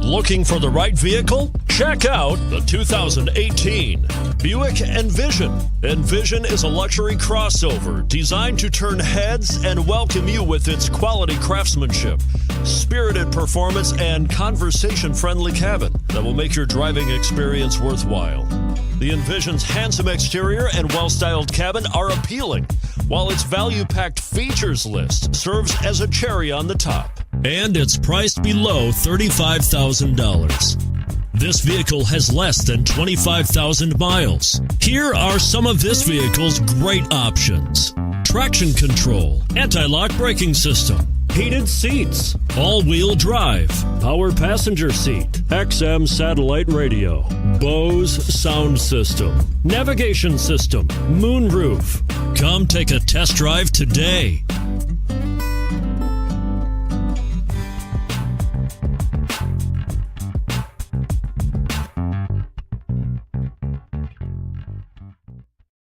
Looking for the right vehicle? Check out the 2018 Buick Envision. Envision is a luxury crossover designed to turn heads and welcome you with its quality craftsmanship, spirited performance, and conversation-friendly cabin that will make your driving experience worthwhile. The Envision's handsome exterior and well-styled cabin are appealing, while its value-packed features list serves as a cherry on the top. And it's priced below $35,000. This vehicle has less than 25,000 miles. Here are some of this vehicle's great options: traction control, anti-lock braking system, heated seats, all-wheel drive, power passenger seat, XM satellite radio, Bose sound system, navigation system, moonroof. Come take a test drive today.